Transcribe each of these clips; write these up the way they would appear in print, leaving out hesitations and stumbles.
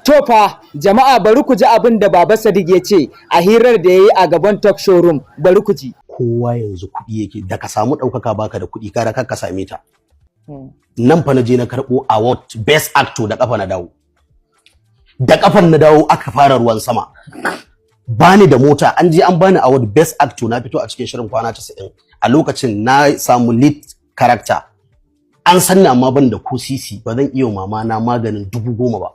To fa jama'a bari ku ji abin da Baba Sadiq ya ce a hirar da ya yi a gaban talk show room, bari ku ji. Kowa yanzu kuɗi yake, da ka samu ɗaukaka baka da kuɗi kara ka same ta. Nan fa na je na karɓo award best actor da ƙafa na dawo. Da ƙafan na dawo aka fara ruwan sama. Bani da mota, an je an bani award best actor, na fito a cikin shirin kwana 90. A lokacin na samu lead character. An sanni amma ban da ko sisi, ba zan iya mama na maganin 10,000 ba.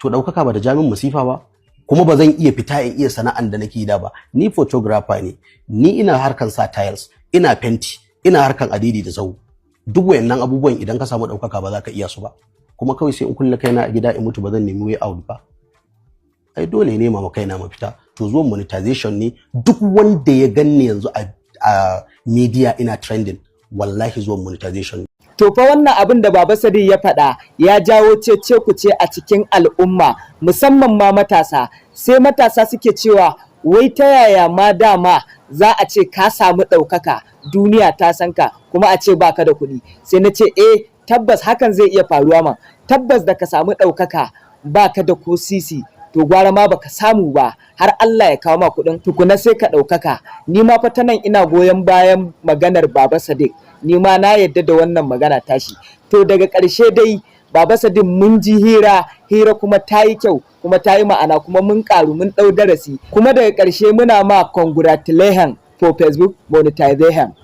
To ɗaukaka ba da jamin masifa ba, kuma ba zan iya fita in iya sana'an da nake da ba. Ni photographer ne, ni ina harkan sa tiles, ina fenti, ina harkan adidi da sau. Duk wayannan abubuwan idan ka samu ɗaukaka ba za ka iya su ba. Kuma kawai sai in kulle kaina a gida in mutu ba zan nemi way out ba. Ai dole ne ma kaina mafita. To zuwan monetization ne, duk wanda ya ganni yanzu a media ina trending, wallahi zuwan monetization ne. To fa wannan abin da Baba Sadiq ya faɗa ya jawo cece-kuce a cikin al'umma, musamman ma matasa. Sai matasa suke cewa wai ta yaya ma dama za a ce ka samu ɗaukaka, duniya ta san ka, kuma a ce baka da kuɗi. Sai na ce tabbas hakan zai iya faruwa ma. Tabbas da ka samu ɗaukaka baka da ko sisi, to gwara ma baka samu ba har Allah ya kawo ma kuɗin tukuna sai ka ɗaukaka. Ni ma fa ta nan ina goyon bayan maganar Baba Sadiq. Ni ma na yadda da wannan magana tashi. To daga ƙarshe dai Baba Sadiq mun ji hira kuma ta yi kyau kuma ta yi ma'ana kuma mun ƙaru mun ɗau darasi. Kuma daga ƙarshe muna ma congratulation for Facebook monetization.